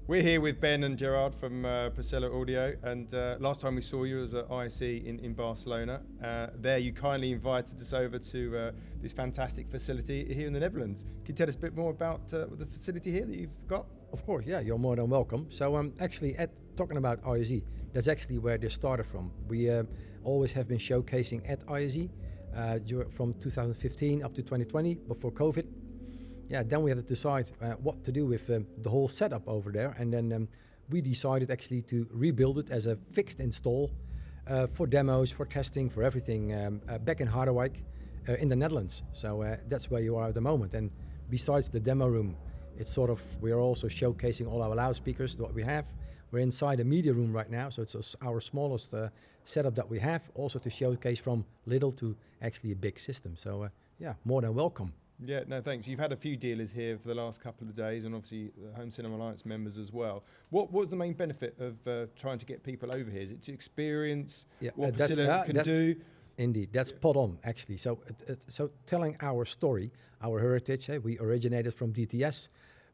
We're here with Ben and Gerard from Procella Audio, and last time we saw you was at ISE in Barcelona. There you kindly invited us over to this fantastic facility here in the Netherlands. Can you tell us a bit more about the facility here that you've got? Of course, yeah, you're more than welcome. So actually, talking about ISE, that's actually where this started from. We always have been showcasing at ISE from 2015 up to 2020, before COVID. Yeah, then we had to decide what to do with the whole setup over there, and then we decided actually to rebuild it as a fixed install for demos, for testing, for everything back in Harderwijk in the Netherlands. So that's where you are at the moment. And besides the demo room, it's sort of, we are also showcasing all our loudspeakers, what we have. We're inside a media room right now, so it's our smallest setup that we have, also to showcase from little to actually a big system. So yeah, more than welcome. Yeah, no, thanks. You've had a few dealers here for the last couple of days, and obviously the Home Cinema Alliance members as well. What was the main benefit of trying to get people over here? Is it to experience what Procella can do? Indeed, that's spot on, actually. So, so telling our story, our heritage. We originated from DTS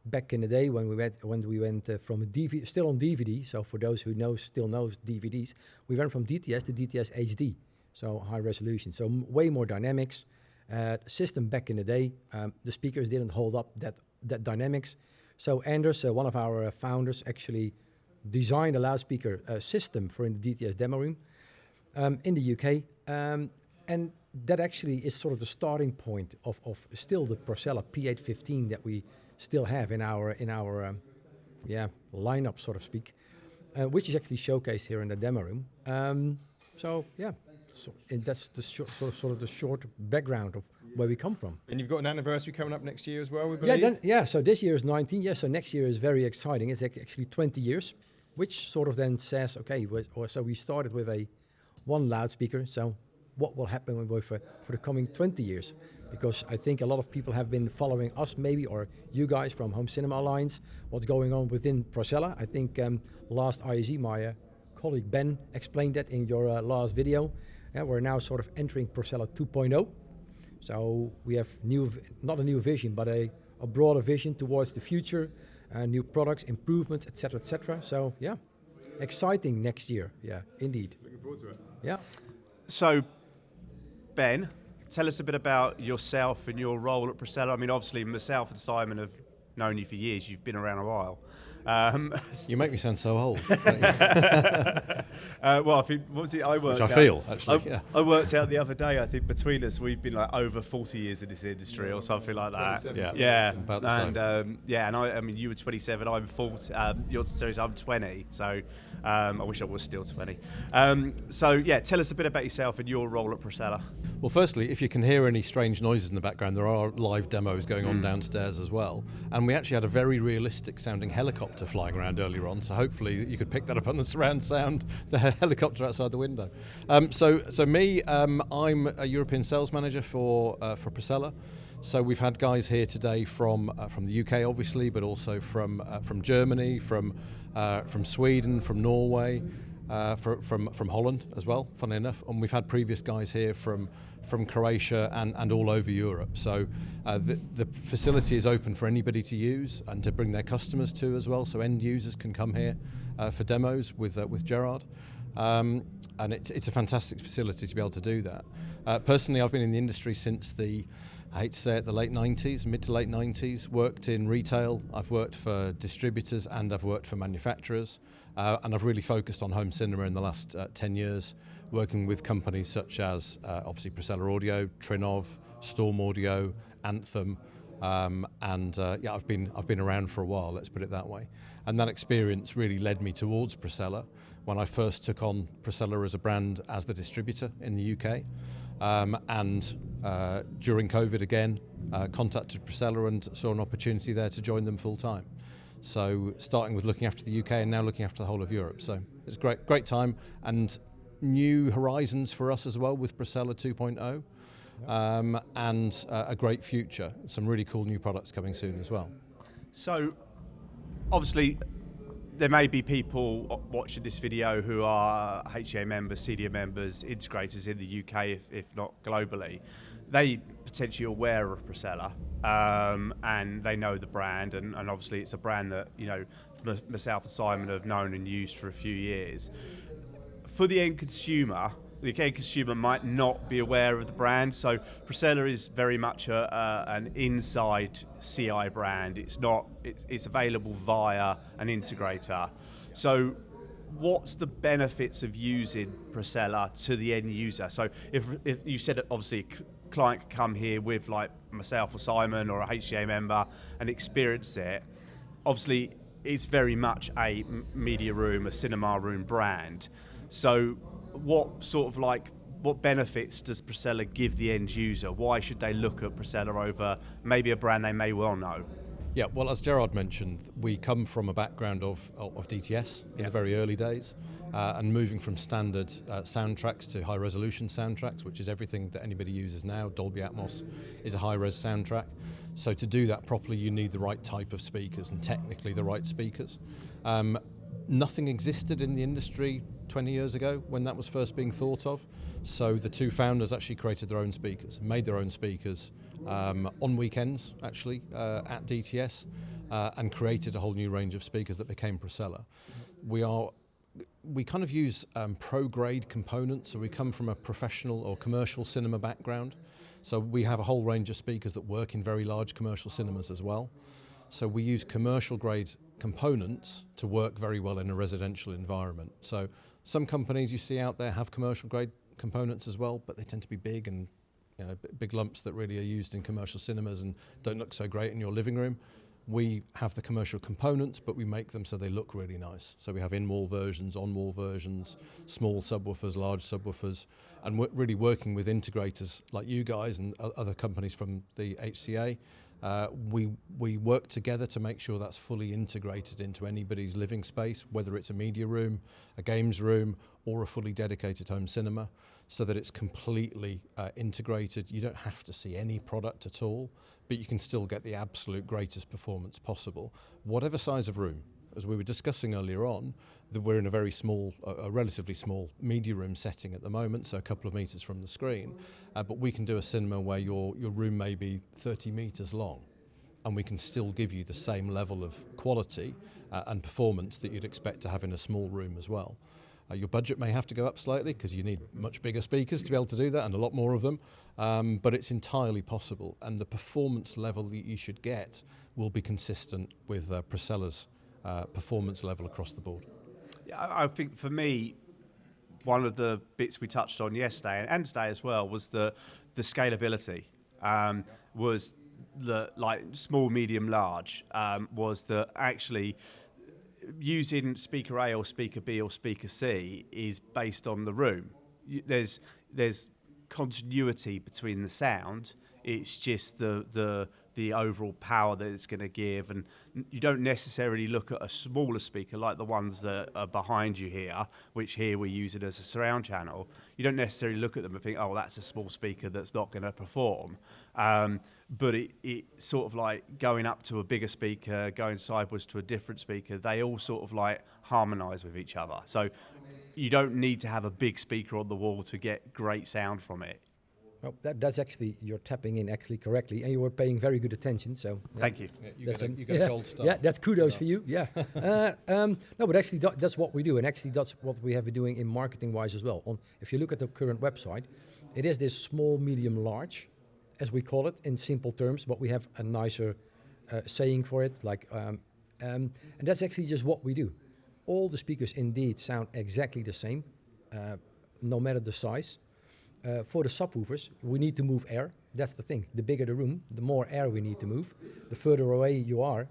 back in the day when we went from DVD, still on DVD. So for those who still knows DVDs, we went from DTS to DTS HD, so high resolution. So way more dynamics. System back in the day, the speakers didn't hold up that dynamics. So Anders, one of our founders, actually designed a loudspeaker system for in the DTS demo room in the UK, and that actually is sort of the starting point of still the Procella P815 that we still have in our lineup, so to speak, which is actually showcased here in the demo room. So yeah. So, and that's the sort of the short background of where we come from. And you've got an anniversary coming up next year as well, we believe? Yeah, so this year is 19, yeah, so next year is very exciting. It's actually 20 years, which sort of then says, okay, so we started with one loudspeaker, so what will happen for the coming 20 years? Because I think a lot of people have been following us maybe, or you guys from Home Cinema Alliance, what's going on within Procella. I think last ISE, my colleague Ben explained that in your last video. Yeah, we're now sort of entering Procella 2.0. So we have not a new vision, but a broader vision towards the future, new products, improvements, etc., etc. So yeah, exciting next year. Yeah, indeed. Looking forward to it. Yeah. So, Ben, tell us a bit about yourself and your role at Procella. I mean, obviously myself and Simon have known you for years. You've been around a while. You make me sound so old. Well, I think I worked. Which I feel actually. I worked out the other day. I think between us, we've been like over 40 years in this industry, or something like that. Yeah. About the same. And and I mean, you were 27. I'm 40. I'm 20. So I wish I was still 20. So yeah, tell us a bit about yourself and your role at Procella. Well, firstly, if you can hear any strange noises in the background, there are live demos going on downstairs as well. And we actually had a very realistic sounding helicopter flying around earlier on, so hopefully you could pick that up on the surround sound, the helicopter outside the window. So me, I'm a European sales manager for Procella. So we've had guys here today from the UK, obviously, but also from Germany, from Sweden, from Norway, from Holland as well, funnily enough. And we've had previous guys here from Croatia and all over Europe. So the facility is open for anybody to use and to bring their customers to as well. So end users can come here for demos with Gerard. And it's a fantastic facility to be able to do that. Personally, I've been in the industry since I hate to say it, the late 90s, mid to late 90s, worked in retail. I've worked for distributors and I've worked for manufacturers. And I've really focused on home cinema in the last 10 years, working with companies such as obviously Procella Audio, Trinov, Storm Audio, Anthem, I've been around for a while, let's put it that way. And that experience really led me towards Procella when I first took on Procella as a brand as the distributor in the UK. and during COVID again, contacted Procella and saw an opportunity there to join them full time. So starting with looking after the UK and now looking after the whole of Europe. So it's a great time and new horizons for us as well with Procella 2.0 and a great future. Some really cool new products coming soon as well. So obviously there may be people watching this video who are HCA members, CDA members, integrators in the UK, if not globally. They potentially aware of Procella and they know the brand, and obviously it's a brand that, you know, myself and Simon have known and used for a few years. For the end consumer, the end consumer might not be aware of the brand, so Procella is very much an inside CI brand. It's available via an integrator. So what's the benefits of using Procella to the end user? So if you said that obviously a client could come here with like myself or Simon or a HCA member and experience it, obviously it's very much a media room, a cinema room brand. So what benefits does Procella give the end user? Why should they look at Procella over maybe a brand they may well know? Yeah, well, as Gerard mentioned, we come from a background of DTS in the very early days, and moving from standard soundtracks to high-resolution soundtracks, which is everything that anybody uses now. Dolby Atmos is a high-res soundtrack. So to do that properly, you need the right type of speakers and technically the right speakers. Nothing existed in the industry 20 years ago when that was first being thought of. So the two founders actually created their own speakers, made their own speakers on weekends actually at DTS, and created a whole new range of speakers that became Procella. We kind of use pro-grade components, so we come from a professional or commercial cinema background. So we have a whole range of speakers that work in very large commercial cinemas as well. So we use commercial grade components to work very well in a residential environment. So some companies you see out there have commercial grade components as well, but they tend to be big and, you know, big lumps that really are used in commercial cinemas and don't look so great in your living room. We have the commercial components, but we make them so they look really nice. So we have in-wall versions, on-wall versions, small subwoofers, large subwoofers, and we're really working with integrators like you guys and other companies from the HCA. We work together to make sure that's fully integrated into anybody's living space, whether it's a media room, a games room, or a fully dedicated home cinema, so that it's completely integrated. You don't have to see any product at all, but you can still get the absolute greatest performance possible, whatever size of room. As we were discussing earlier on, that we're in a very small, a relatively small media room setting at the moment, so a couple of meters from the screen, but we can do a cinema where your room may be 30 meters long, and we can still give you the same level of quality and performance that you'd expect to have in a small room as well. Your budget may have to go up slightly because you need much bigger speakers to be able to do that and a lot more of them, but it's entirely possible, and the performance level that you should get will be consistent with Procella's performance level across the board. Yeah, I think for me, one of the bits we touched on yesterday and today as well was the scalability. Was the like small, medium, large. Was that actually using speaker A or speaker B or speaker C is based on the room. There's continuity between the sound. It's just the overall power that it's going to give, and you don't necessarily look at a smaller speaker like the ones that are behind you here, which here we use it as a surround channel. You don't necessarily look at them and think, oh, that's a small speaker that's not going to perform. But it sort of like going up to a bigger speaker, going sideways to a different speaker, they all sort of like harmonise with each other. So you don't need to have a big speaker on the wall to get great sound from it. Oh, that's actually, you're tapping in actually correctly, and you were paying very good attention. So thank you. Yeah, you get a gold star. Yeah, that's kudos for you. Yeah. No, but actually that's what we do, and actually that's what we have been doing in marketing-wise as well. If you look at the current website, it is this small, medium, large, as we call it in simple terms, but we have a nicer saying for it, like, and that's actually just what we do. All the speakers indeed sound exactly the same, no matter the size. For the subwoofers, we need to move air. That's the thing. The bigger the room, the more air we need to move. The further away you are,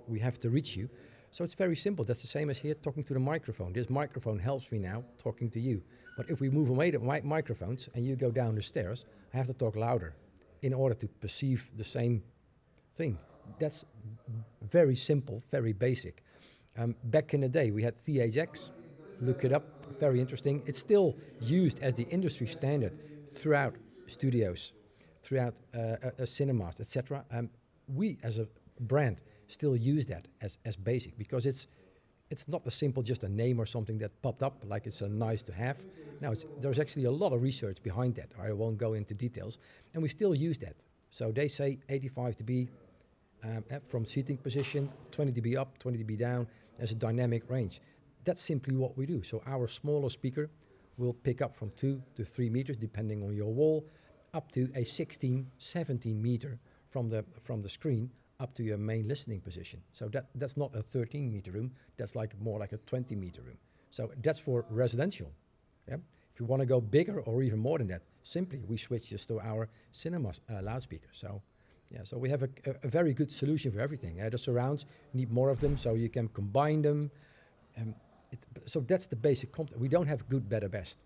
we have to reach you. So it's very simple. That's the same as here talking to the microphone. This microphone helps me now talking to you. But if we move away the microphones and you go down the stairs, I have to talk louder in order to perceive the same thing. That's very simple, very basic. Back in the day, we had THX. Look it up, very interesting. It's still used as the industry standard throughout studios, throughout cinemas, etc. We, as a brand, still use that as basic because it's not a simple just a name or something that popped up like it's a nice to have. Now there's actually a lot of research behind that. I won't go into details, and we still use that. So they say 85 dB from seating position, 20 dB up, 20 dB down as a dynamic range. That's simply what we do. So our smaller speaker will pick up from 2 to 3 meters depending on your wall, up to a 16, 17 meter from the screen up to your main listening position. So that's not a 13 meter room, that's more like a 20 meter room. So that's for residential. Yeah? If you want to go bigger or even more than that, simply we switch just to our cinema loudspeaker. So yeah, so we have a very good solution for everything. The surrounds, need more of them so you can combine them. So that's the basic concept. We don't have good, better, best.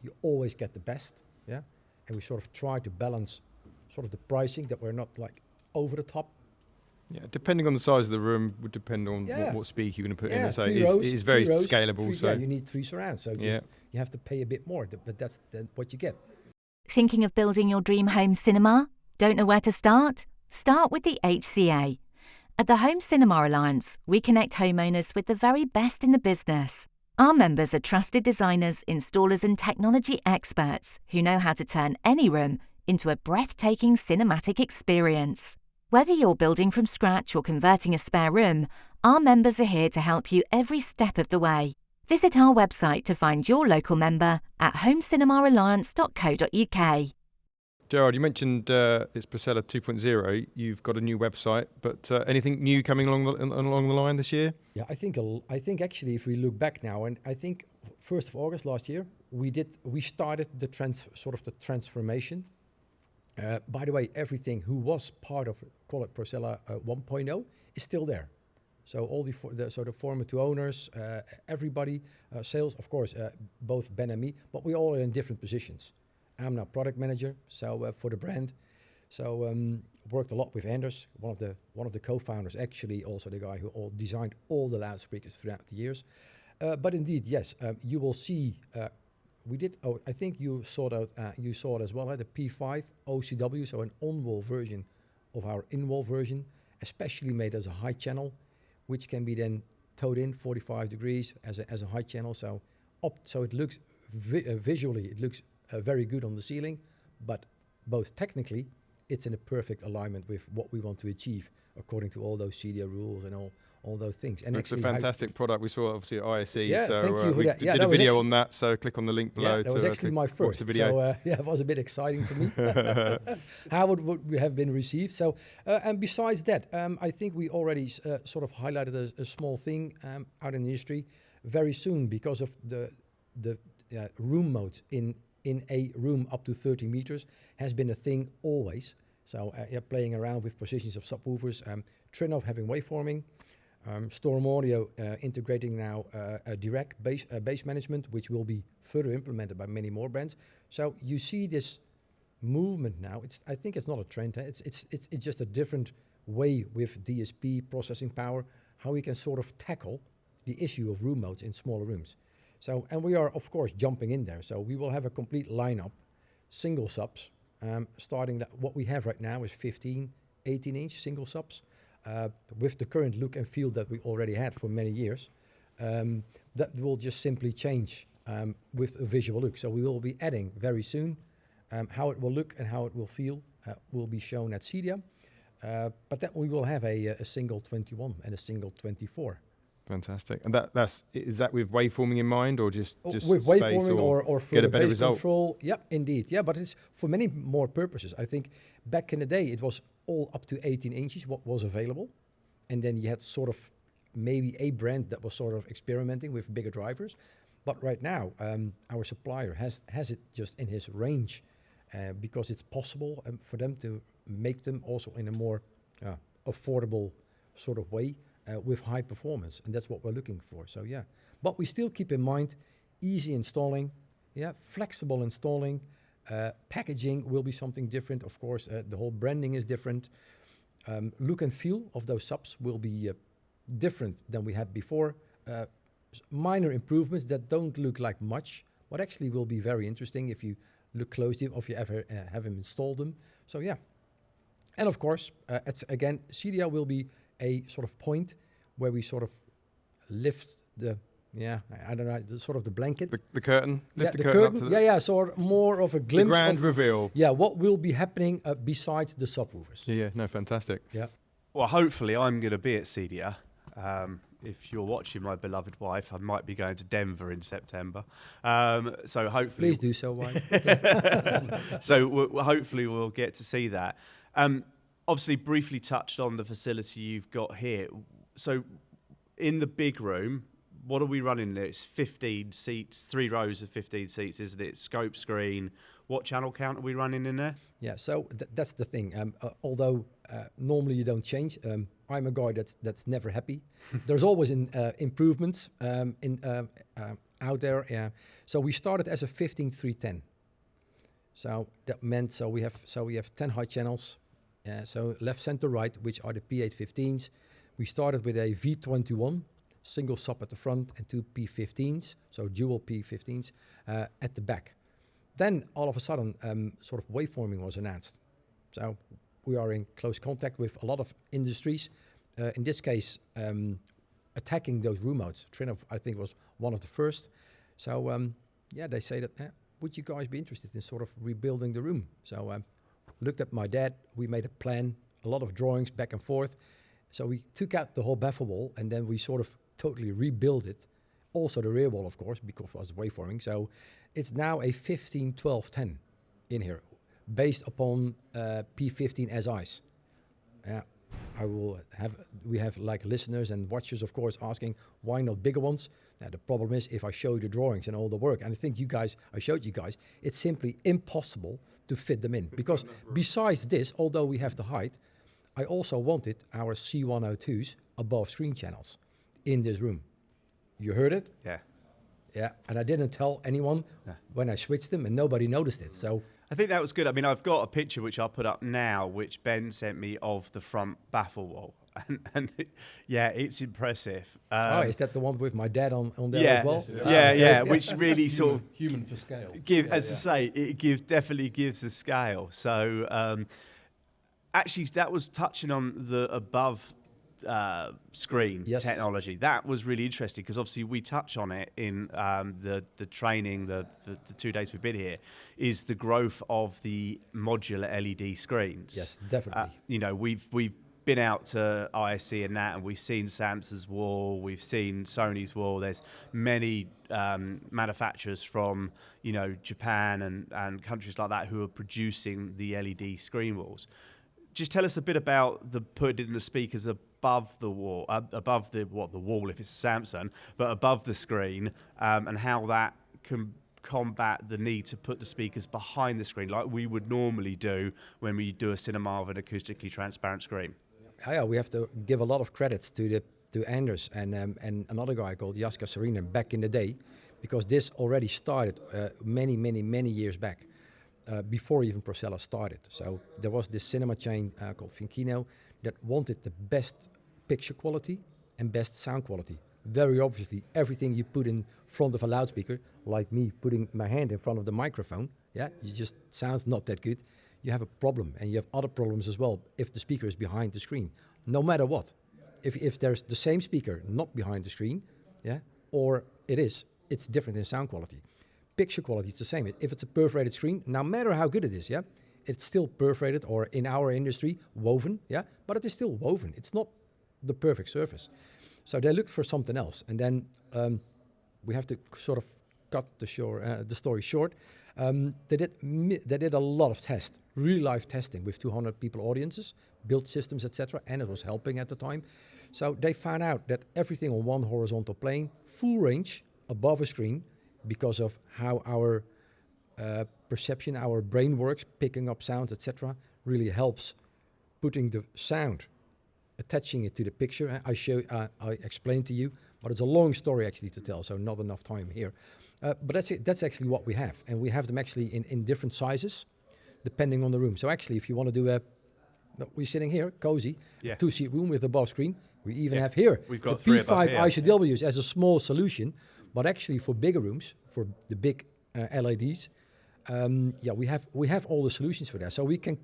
You always get the best, yeah? And we sort of try to balance sort of the pricing that we're not like over the top. Yeah, depending on the size of the room would depend on what speaker you're going to put in. So it is very scalable. So you need 3 surrounds. So you have to pay a bit more, but that's what you get. Thinking of building your dream home cinema? Don't know where to start? Start with the HCA. At the Home Cinema Alliance, we connect homeowners with the very best in the business. Our members are trusted designers, installers and technology experts who know how to turn any room into a breathtaking cinematic experience. Whether you're building from scratch or converting a spare room, our members are here to help you every step of the way. Visit our website to find your local member at homecinemalliance.co.uk. Gerard, you mentioned it's Procella 2.0. You've got a new website, but anything new coming along the line this year? Yeah, I think actually, if we look back now, and I think 1st of August last year, we started the transformation. By the way, everything who was part of, call it Procella 1.0, is still there. So all the former 2 owners, everybody, sales, of course, both Ben and me, but we all are in different positions. I'm now product manager, so for the brand. So worked a lot with Anders, one of the co-founders, actually also the guy who designed all the loudspeakers throughout the years. But indeed, yes, you will see. We did. Oh, I think you saw that. You saw it as well. The P5 OCW, so an on-wall version of our in-wall version, especially made as a high channel, which can be then towed in 45 degrees as a high channel. So it looks visually, it looks very good on the ceiling, but both technically, it's in a perfect alignment with what we want to achieve according to all those CDO rules and all those things. And it's a fantastic product. We saw obviously at ISE. Yeah, so thank you for we that. did a video on that. So click on the link below. Yeah, that was actually my first video. So it was a bit exciting for me. How would we have been received? So and besides that, I think we already sort of highlighted a small thing out in the industry very soon because of the room modes in a room up to 30 meters has been a thing always. So playing around with positions of subwoofers, Trinov having waveforming, Storm Audio integrating now a direct bass management, which will be further implemented by many more brands. So you see this movement now. I think it's not a trend. It's just a different way with DSP processing power, how we can sort of tackle the issue of room modes in smaller rooms. So, and we are of course jumping in there. So we will have a complete lineup, single subs, starting what we have right now is 15, 18-inch single subs. With the current look and feel that we already had for many years, that will just simply change with a visual look. So we will be adding very soon how it will look and how it will feel will be shown at CEDIA. But then we will have a single 21 and a single 24. Fantastic. And is that with waveforming in mind, or just with waveforming or for get a the better bass result? Control? Yeah, indeed. Yeah, but it's for many more purposes. I think back in the day it was all up to 18 inches what was available, and then you had sort of maybe a brand that was sort of experimenting with bigger drivers. But right now, our supplier has it just in his range because it's possible for them to make them also in a more affordable sort of way. with high performance, and that's what we're looking for. So yeah, but we still keep in mind easy installing, flexible installing. Packaging will be something different, of course. The whole branding is different. Look and feel of those subs will be different than we had before. Minor improvements that don't look like much, but actually will be very interesting if you look closely, or if you ever have them installed them. So yeah. And of course, again, CDL will be a sort of point where we sort of lift the, I don't know, sort of the blanket. The curtain? Lift the curtain up to the... Yeah, so more of a glimpse. The grand of, reveal. Yeah, what will be happening besides the subwoofers. Yeah, no, fantastic. Yeah. Well, hopefully I'm going to be at CDR. If you're watching my beloved wife, I might be going to Denver in September. So hopefully... Please do so, wife. So hopefully we'll get to see that. Obviously, briefly touched on the facility you've got here. So in the big room, what are we running there? It's 15 seats, 3 rows of 15 seats, isn't it? Scope screen. What channel count are we running in there? Yeah, so that's the thing. Although normally you don't change, I'm a guy that's never happy. There's always improvements out there. Yeah. So we started as a 15-310. So that meant we have 10 high channels. So left, center, right, which are the P815s. We started with a V21, single sub at the front, and 2 P15s, so dual P15s at the back. Then all of a sudden, sort of waveforming was announced. So we are in close contact with a lot of industries. In this case, attacking those room modes. Trinov, I think, was one of the first. So they say that, would you guys be interested in sort of rebuilding the room? So looked at my dad, we made a plan, a lot of drawings back and forth. So we took out the whole baffle wall, and then we sort of totally rebuilt it. Also the rear wall, of course, because it was waveforming. So it's now a 15-12-10 in here, based upon P15 SIs. We have like listeners and watchers, of course, asking why not bigger ones. Now the problem is, if I show you the drawings and all the work, and I think I showed you guys, it's simply impossible to fit them in. Because besides this, although we have the height, I also wanted our C102s above screen channels in this room. You heard it? Yeah. Yeah, and I didn't tell anyone when I switched them, and nobody noticed it. So I think that was good. I mean, I've got a picture which I'll put up now, which Ben sent me of the front baffle wall, and it's impressive. Is that the one with my dad on there as well? Yeah, which really sort of human for scale. I say, it definitely gives the scale. So actually, that was touching on the above screen technology. That was really interesting, because obviously we touch on it in the training, the 2 days we've been here, is the growth of the modular LED screens. Yes, definitely. We've been out to ISC and that, and we've seen Samsung's wall, we've seen Sony's wall. There's many manufacturers from Japan and countries like that who are producing the LED screen walls. Just tell us a bit about putting the speakers above the wall, above the wall if it's Samsung, but above the screen, and how that can combat the need to put the speakers behind the screen like we would normally do when we do a cinema with an acoustically transparent screen. Yeah, we have to give a lot of credits to Anders and another guy called Jaska Serena back in the day, because this already started many years back. Before even Procella started. So there was this cinema chain called Finkino that wanted the best picture quality and best sound quality. Very obviously, everything you put in front of a loudspeaker, like me putting my hand in front of the microphone, you just sounds not that good. You have a problem, and you have other problems as well if the speaker is behind the screen. No matter what, if there's the same speaker not behind the screen, or it's different in sound quality. Picture quality, it's the same. If it's a perforated screen, no matter how good it is, it's still perforated, or in our industry, woven, but it is still woven. It's not the perfect surface. So they looked for something else, and then we have to sort of cut the story short. They did a lot of tests, real life testing with 200 people audiences, built systems, etc., and it was helping at the time. So they found out that everything on one horizontal plane, full range, above a screen, because of how our perception, our brain works, picking up sounds, etc., really helps putting the sound attaching it to the picture. I explained to you, but it's a long story actually to tell, so not enough time here. But that's it. That's actually what we have, and we have them actually in different sizes, depending on the room. So actually, if you want to do we're sitting here, cozy, Yeah. 2-seat room with a above screen. We even Yeah. have here We've got the 3 above P5 here. ICWs as a small solution, but actually for bigger rooms, for the big LEDs, we have all the solutions for that. So we can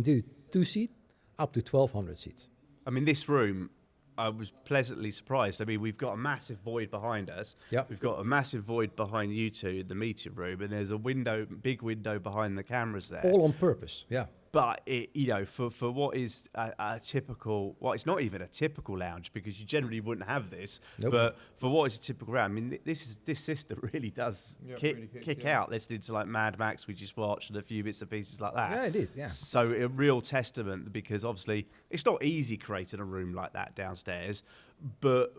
do 2-seat up to 1,200 seats. I mean, this room, I was pleasantly surprised. I mean, we've got a massive void behind us. Yep. We've got a massive void behind you two in the meeting room, and there's a big window behind the cameras there. All on purpose, yeah. But for what is a typical, well, it's not even a typical lounge because you generally wouldn't have this. Nope. But for what is a typical lounge, I mean, this system really does really kick kicks, yeah. out listening to like Mad Max we just watched and a few bits and pieces like that. Yeah, it did, yeah. So a real testament because obviously it's not easy creating a room like that downstairs, but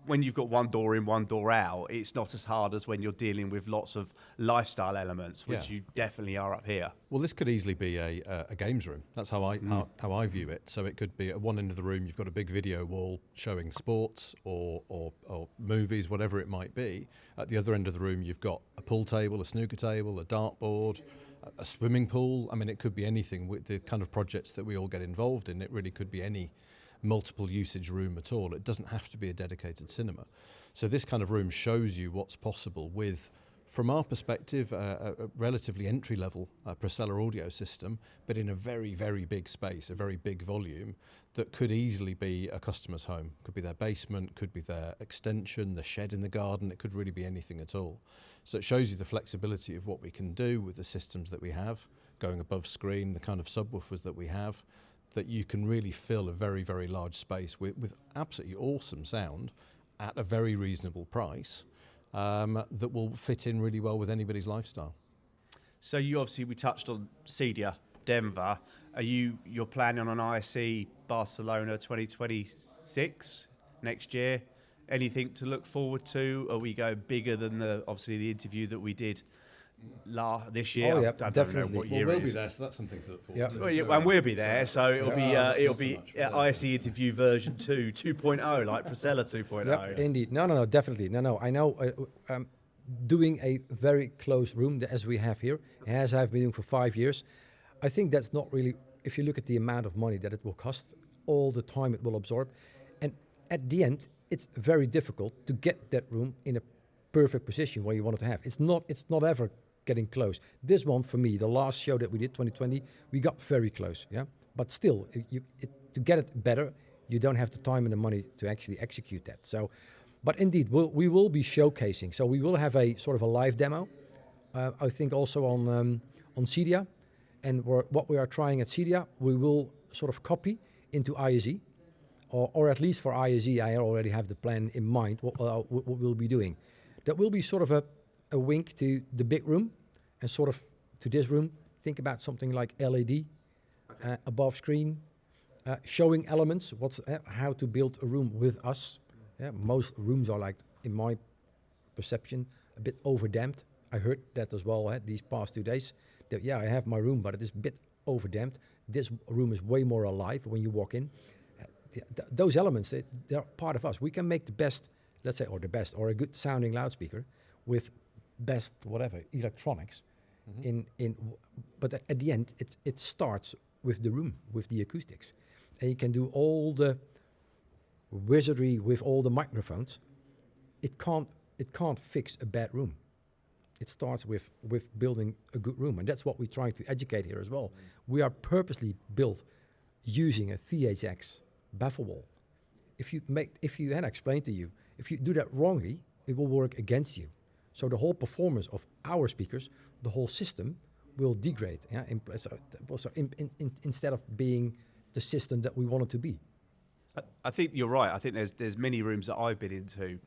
when you've got one door in, one door out, it's not as hard as when you're dealing with lots of lifestyle elements, which Yeah. you definitely are up here. Well, this could easily be a games room. That's how I view it. So it could be at one end of the room, you've got a big video wall showing sports or movies, whatever it might be. At the other end of the room, you've got a pool table, a snooker table, a dartboard, a swimming pool. I mean, it could be anything with the kind of projects that we all get involved in. It really could be any multiple usage room at all. It doesn't have to be a dedicated cinema. So this kind of room shows you what's possible with, from our perspective, a relatively entry-level Procella audio system, but in a very, very big space, a very big volume that could easily be a customer's home. Could be their basement, could be their extension, the shed in the garden. It could really be anything at all. So it shows you the flexibility of what we can do with the systems that we have, going above screen, the kind of subwoofers that we have, that you can really fill a very, very large space with absolutely awesome sound at a very reasonable price that will fit in really well with anybody's lifestyle. So we touched on Cedia, Denver. You're planning on ISE Barcelona 2026 next year? Anything to look forward to? Are we going bigger than the interview that we did this year? Oh, yeah, I don't definitely. know what Well, year we'll it be is. there, so that's something to look forward Yeah. to. Well, yeah, and we'll be there, so it'll be ISE interview version 2.0, like Procella 2.0. Yep, indeed. No, definitely. No. I know doing a very close room as we have here, as I've been doing for 5 years, I think that's not really, if you look at the amount of money that it will cost, all the time it will absorb, and at the end, it's very difficult to get that room in a perfect position where you want it to have. It's not ever getting close. This one, for me, the last show that we did, 2020, we got very close, yeah? But still, to get it better, you don't have the time and the money to actually execute that. So, but indeed, we will be showcasing. So we will have a sort of a live demo, I think also on Cedia. And what we are trying at Cedia, we will sort of copy into ISE, or at least for ISE, I already have the plan in mind, what we'll be doing. That will be sort of a wink to the big room, and sort of to this room. Think about something like LED, above screen, showing elements, how to build a room with us. Yeah, most rooms are, like, in my perception, a bit overdamped. I heard that as well these past 2 days. That, I have my room, but it is a bit overdamped. This room is way more alive when you walk in. Those elements, they're part of us. We can make the best, let's say, or a good sounding loudspeaker with best whatever electronics. But at the end, it starts with the room, with the acoustics, and you can do all the wizardry with all the microphones. It can't fix a bad room. It starts with building a good room, and that's what we're trying to educate here as well. We are purposely built using a THX baffle wall. If you had explained to you, if you do that wrongly, it will work against you. So the whole performance of our speakers, the whole system, will degrade. Yeah, instead of being the system that we want it to be. I think you're right. I think there's many rooms that I've been into,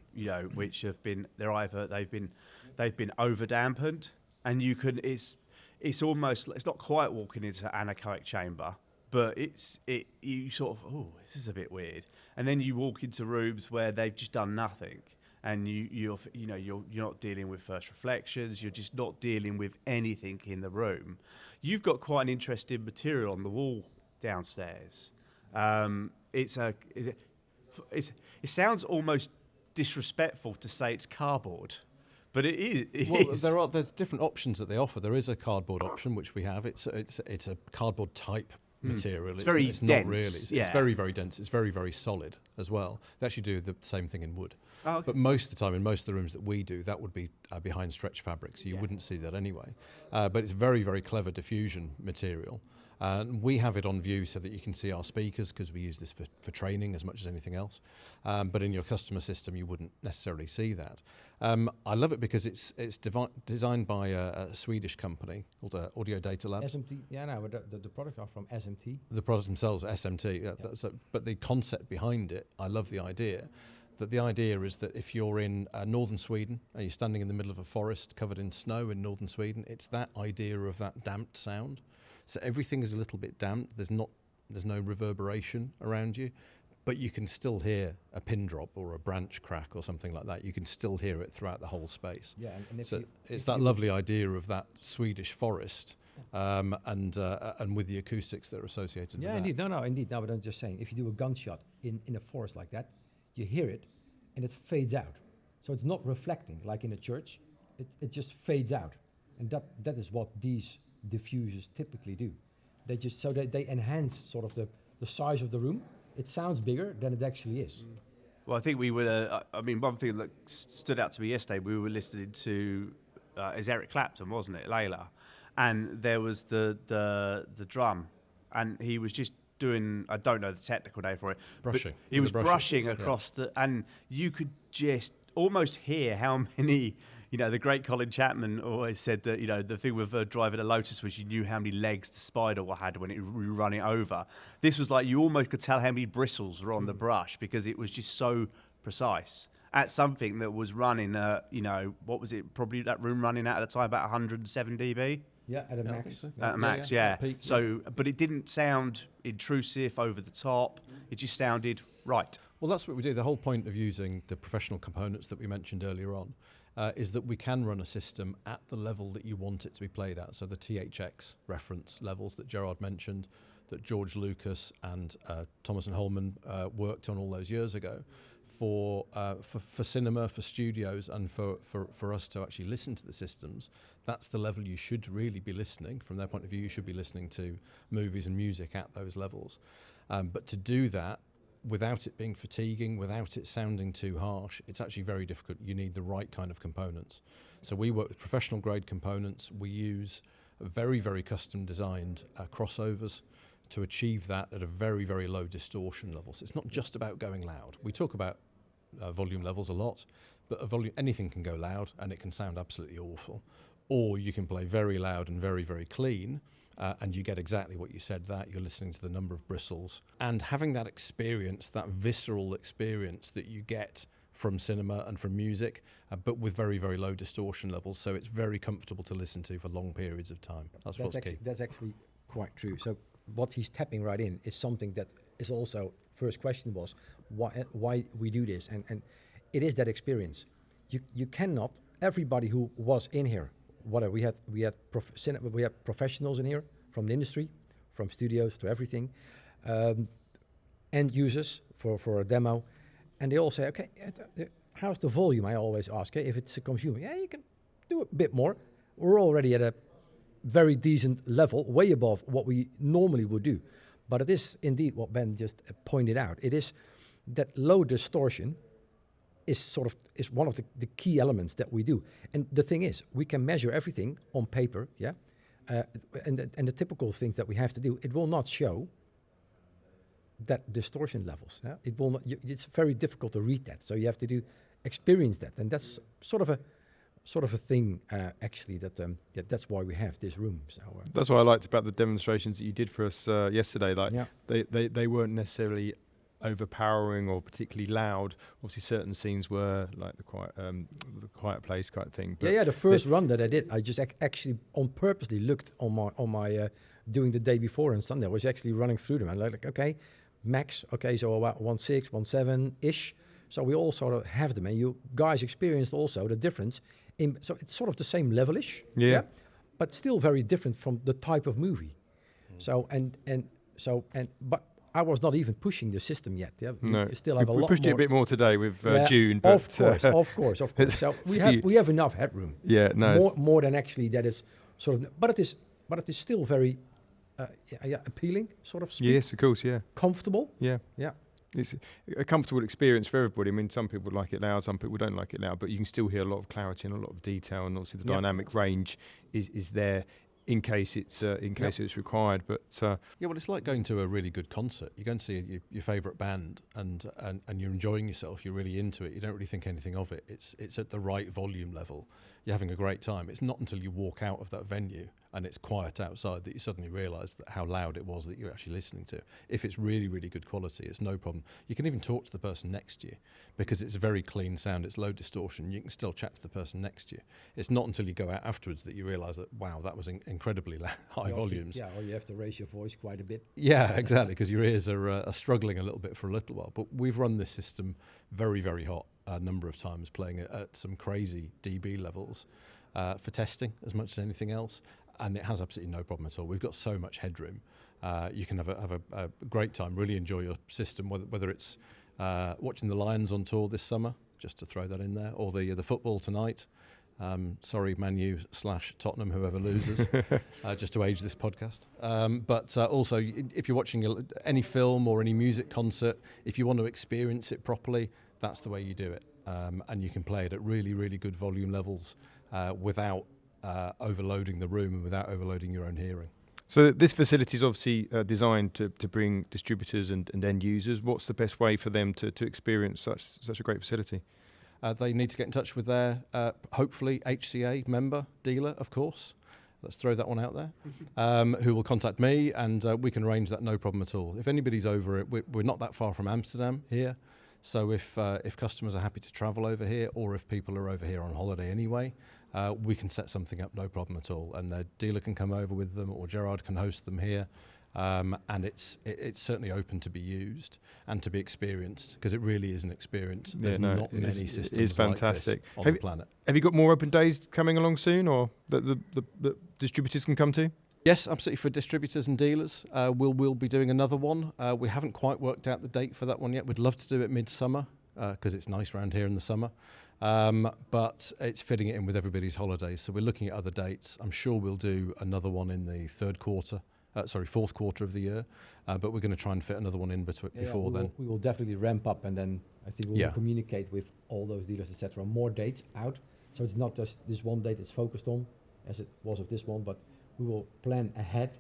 which have been they've been over dampened, and it's almost, it's not quite walking into an anechoic chamber, but you sort of, this is a bit weird, and then you walk into rooms where they've just done nothing, and you're not dealing with first reflections, you're just not dealing with anything in the room. You've got quite an interesting material on the wall downstairs. It sounds almost disrespectful to say it's cardboard, but it is. There's different options that they offer. There is a cardboard option which we have. It's a cardboard type material. It's very dense. Not really. It's very, very dense. It's very, very solid as well. They actually do the same thing in wood. Oh, okay. But most of the time, in most of the rooms that we do, that would be behind stretch fabric, so you wouldn't see that anyway. But it's very, very clever diffusion material. We have it on view so that you can see our speakers, because we use this for training as much as anything else. But in your customer system, you wouldn't necessarily see that. I love it because it's designed by a Swedish company called Audio Data Labs. SMT, but the products are from SMT. The products themselves are SMT, but the concept behind it, I love the idea. That the idea is that if you're in northern Sweden and you're standing in the middle of a forest covered in snow in northern Sweden, it's that idea of that damped sound. So everything is a little bit damped. There's no reverberation around you, but you can still hear a pin drop or a branch crack or something like that. You can still hear it throughout the whole space. Yeah, and so it's that lovely idea of that Swedish forest, and with the acoustics that are associated with that. Indeed. Indeed. No, but I'm just saying, if you do a gunshot in a forest like that, you hear it, and it fades out. So it's not reflecting like in a church. It just fades out, and that is what these diffusers typically do. They enhance sort of the size of the room. It sounds bigger than it actually is. Well, I think we were. One thing that stood out to me yesterday, we were listening to is Eric Clapton, wasn't it, Layla? And there was the drum, and he was just doing, I don't know the technical name for it, brushing. But he was brushing across and you could just almost hear how many, the great Colin Chapman always said that, the thing with driving a Lotus was you knew how many legs the spider had when it was running over. This was like, you almost could tell how many bristles were on the brush because it was just so precise. At something that was running, what was it? Probably that room running at the time about 107 dB. Yeah, at a max. So. At a max, yeah. Peak, so, but it didn't sound intrusive, over the top. It just sounded right. Well, that's what we do. The whole point of using the professional components that we mentioned earlier on is that we can run a system at the level that you want it to be played at. So the THX reference levels that Gerard mentioned, that George Lucas and Thomas and Holman worked on all those years ago. For cinema, for studios, and for us to actually listen to the systems, that's the level you should really be listening. From their point of view, you should be listening to movies and music at those levels. But to do that without it being fatiguing, without it sounding too harsh, it's actually very difficult. You need the right kind of components. So we work with professional grade components. We use very, very custom designed crossovers to achieve that at a very, very low distortion level. So it's not just about going loud. We talk about volume levels a lot, but anything can go loud and it can sound absolutely awful. Or you can play very loud and very, very clean, and you get exactly what you said, that you're listening to the number of bristles. And having that experience, that visceral experience that you get from cinema and from music, but with very, very low distortion levels. So it's very comfortable to listen to for long periods of time. That's what's key. That's actually quite true. So what he's tapping right in is something that is also, first question was, why we do this? And it is that experience. You cannot, everybody who was in here, we had professionals in here from the industry, from studios to everything, end users for a demo, and they all say, okay, how's the volume? I always ask, if it's a consumer, you can do a bit more. We're already at a very decent level, way above what we normally would do. But it is indeed what Ben just pointed out. It is that low distortion is one of the key elements that we do. And the thing is, we can measure everything on paper, and the typical things that we have to do, it will not show that distortion levels. Yeah? It will not. It's very difficult to read that. So you have to experience that, and that's sort of a thing actually that's why we have this room. So that's what I liked about the demonstrations that you did for us yesterday. They weren't necessarily overpowering or particularly loud. Obviously, certain scenes were like the quiet place kind of thing. But the first run that I did, I just actually on purposely looked on my doing the day before on Sunday. I was actually running through them and like okay, max, okay, so about 1.6, 1.7 ish. So we all sort of have them, and you guys experienced also the difference. So it's sort of the same level-ish, but still very different from the type of movie. But I was not even pushing the system yet. Yeah? No, We still have a we lot pushed more. it a bit more today with Yeah, June, but of course. So we have enough headroom. yeah, no, More than actually that is sort of, but it is still very appealing, sort of speak. yes, of course, yeah, Comfortable. yeah. Yeah. It's a comfortable experience for everybody. I mean, some people like it loud, some people don't like it loud, but you can still hear a lot of clarity and a lot of detail, and obviously the dynamic range is there in case it's it's required. But yeah, well, it's like going to a really good concert. You go and see your favourite band, and you're enjoying yourself. You're really into it. You don't really think anything of it. It's at the right volume level. You're having a great time. It's not until you walk out of that venue and it's quiet outside that you suddenly realise that how loud it was that you're actually listening to. If it's really, really good quality, it's no problem. You can even talk to the person next to you because it's a very clean sound. It's low distortion. You can still chat to the person next to you. It's not until you go out afterwards that you realise that, wow, that was incredibly high volumes. Or you have to raise your voice quite a bit. Yeah, exactly, because your ears are struggling a little bit for a little while. But we've run this system very, very hot a number of times, playing at some crazy dB levels for testing as much as anything else. And it has absolutely no problem at all. We've got so much headroom. You can have a great time, really enjoy your system, whether it's watching the Lions on tour this summer, just to throw that in there, or the football tonight. Sorry, Man U / Tottenham, whoever loses, just to age this podcast. But also, if you're watching any film or any music concert, if you want to experience it properly, that's the way you do it. And you can play it at really, really good volume levels without overloading the room and without overloading your own hearing. so this facility is obviously designed to bring distributors and end users. What's the best way for them to experience such a great facility? They need to get in touch with their, hopefully, HCA member, dealer, of course. Let's throw that one out there, who will contact me, and we can arrange that, no problem at all. If anybody's over it, we're not that far from Amsterdam here, so if customers are happy to travel over here, or if people are over here on holiday anyway, we can set something up, no problem at all. And their dealer can come over with them, or Gerard can host them here. And it's certainly open to be used and to be experienced, because it really is an experience. There's not many systems like this on the planet. Have you got more open days coming along soon, or that the distributors can come to? Yes, absolutely. For distributors and dealers, we'll be doing another one. We haven't quite worked out the date for that one yet. We'd love to do it midsummer because it's nice around here in the summer. But it's fitting it in with everybody's holidays. So we're looking at other dates. I'm sure we'll do another one in the fourth quarter of the year, but we're going to try and fit another one in before then. We will definitely ramp up, and then I think we will communicate with all those dealers, etc. More dates out, so it's not just this one date it's focused on, as it was of this one, but we will plan ahead.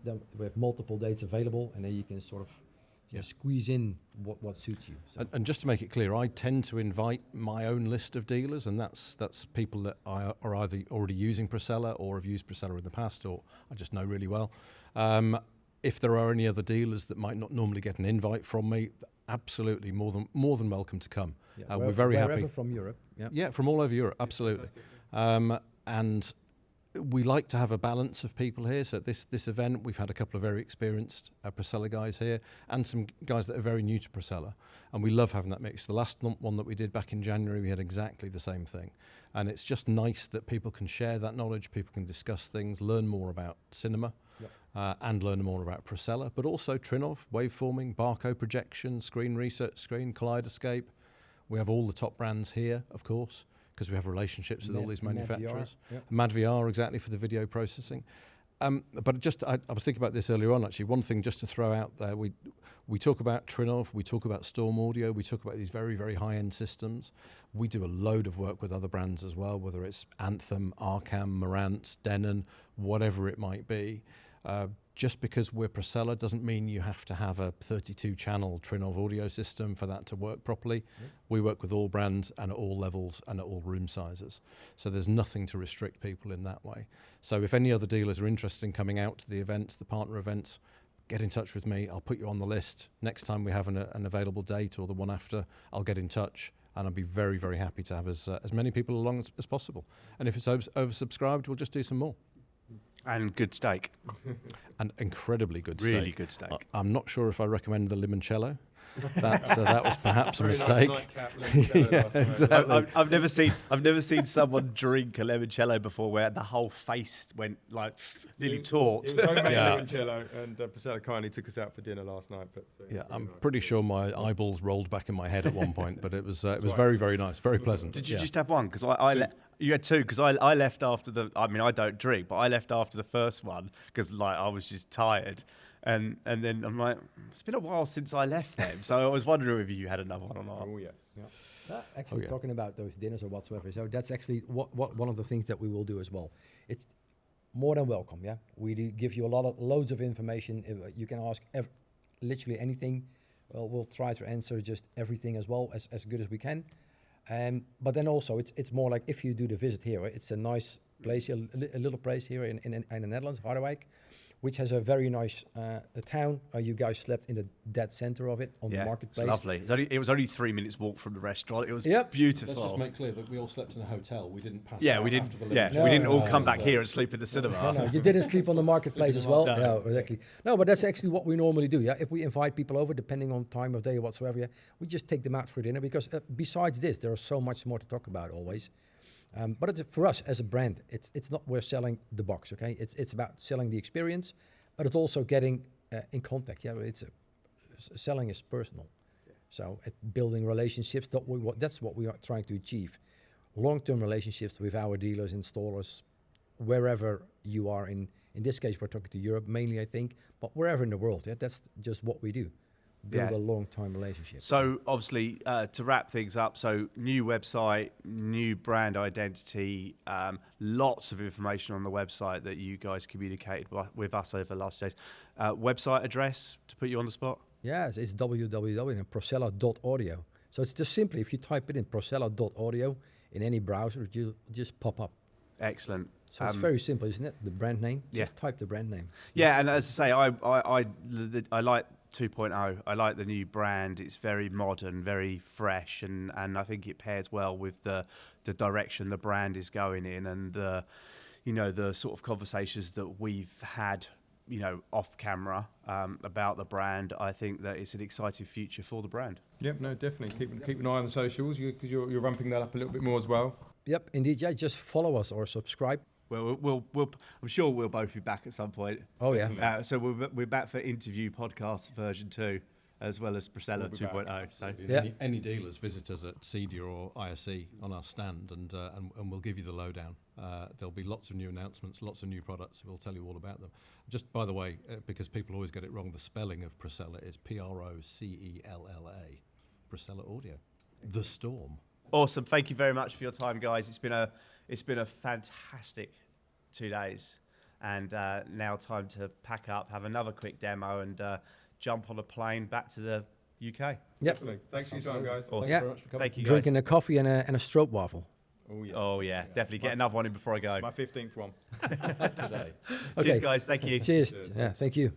Then we have multiple dates available, and then you can sort of squeeze in what suits you. So. And just to make it clear, I tend to invite my own list of dealers, and that's people that are either already using Procella or have used Procella in the past, or I just know really well. If there are any other dealers that might not normally get an invite from me, absolutely more than welcome to come. We're very happy. From Europe. Yeah, from all over Europe, absolutely. And we like to have a balance of people here. So at this event, we've had a couple of very experienced Procella guys here, and some guys that are very new to Procella. And we love having that mix. The last one that we did back in January, we had exactly the same thing. And it's just nice that people can share that knowledge, people can discuss things, learn more about cinema, and learn more about Procella, but also Trinov, waveforming, barcode projection, screen research screen, Kaleidoscape. We have all the top brands here, of course, because we have relationships with all these manufacturers. MadVR, exactly, for the video processing. But just, I was thinking about this earlier on, actually. One thing just to throw out there, we talk about Trinov, we talk about Storm Audio, we talk about these very, very high-end systems. We do a load of work with other brands as well, whether it's Anthem, Arcam, Marantz, Denon, whatever it might be. Just because we're Procella doesn't mean you have to have a 32-channel Trinov audio system for that to work properly. We work with all brands and at all levels and at all room sizes. So there's nothing to restrict people in that way. So if any other dealers are interested in coming out to the events, the partner events, get in touch with me. I'll put you on the list. Next time we have an available date, or the one after, I'll get in touch. And I'll be very, very happy to have as many people along as possible. And if it's oversubscribed, we'll just do some more. And good steak. And incredibly good steak. Really good steak. I'm not sure if I recommend the limoncello. That was perhaps a Very nice mistake. nightcap limoncello last night. I've never seen someone drink a limoncello before where the whole face went like nearly taut. It was homemade Yeah. limoncello, and Procella kindly took us out for dinner last night. But Yeah, very I'm nice. pretty sure my eyeballs rolled back in my head at one point, but it was very, very nice, very pleasant. Did you Yeah. just have one? Because you had two. Because I left after the. I mean, I don't drink, but I left after the first one because like I was just tired, and then I'm like, it's been a while since I left them, so I was wondering if you had another one or not. Oh yes. Yeah. Actually, yeah. talking about those dinners or whatsoever, so that's actually what one of the things that we will do as well. It's more than welcome, yeah. We do give you loads of information. You can ask literally anything. Well, we'll try to answer just everything as well as good as we can. But then also, it's more like if you do the visit here, right? It's a nice place, a little place here in the Netherlands, Harderwijk, which has a very nice town. You guys slept in the dead center of it on the marketplace. It's lovely. It was only 3 minutes walk from the restaurant. It was Yep. beautiful. Let's just make clear that we all slept in a hotel. We didn't pass. Yeah, out we didn't. after the Yeah, lunch. we didn't all No, come back so- here and sleep in the cinema. No, you didn't sleep on the marketplace as well. No. No, exactly. No, but that's actually what we normally do. Yeah, if we invite people over, depending on time of day or whatsoever, yeah, we just take them out for dinner because besides this, there is so much more to talk about always. But for us as a brand, it's not we're selling the box. Okay, it's about selling the experience, but it's also getting in contact. Yeah, selling is personal. So building relationships, that's what we are trying to achieve. Long-term relationships with our dealers, installers, wherever you are in this case, we're talking to Europe mainly, I think, but wherever in the world, yeah, that's just what we do. Build Yeah. a long-time relationship. So obviously, to wrap things up, so new website, new brand identity, lots of information on the website that you guys communicated with us over the last days. Website address to put you on the spot? Yes, it's www.procella.audio. So it's just simply, if you type it in procella.audio in any browser, it'll just pop up. Excellent. So it's very simple, isn't it? The brand name. Yeah. Just type the brand name. Yeah, and as I say, I like 2.0. I like the new brand. It's very modern, very fresh, and I think it pairs well with the direction the brand is going in, and the sort of conversations that we've had, off camera about the brand. I think that it's an exciting future for the brand. Yep, no, definitely. Keep an eye on the socials because you're ramping that up a little bit more as well. Yep, indeed. Yeah, just follow us or subscribe. Well, I'm sure we'll both be back at some point. Oh, yeah. So we're back for interview podcast version 2, as well as Procella We'll be 2.0. So Yeah. Any dealers, visit us at CEDIA or ISE on our stand, and we'll give you the lowdown. There'll be lots of new announcements, lots of new products. We'll tell you all about them. Just by the way, because people always get it wrong, the spelling of Procella is Procella. Procella Audio. The Storm. awesome. Thank you very much for your time, guys. It's been a fantastic 2 days, and now time to pack up, have another quick demo, and jump on a plane back to the UK. Yep. Definitely. Thanks for your time, guys. Awesome. Yeah. Thank you, guys. Drinking a coffee and a stroopwafel. Oh yeah. Oh yeah, definitely get another one in before I go. My 15th one. Today. Cheers, Okay. guys. Thank you. Cheers. Cheers. Yeah, thank you.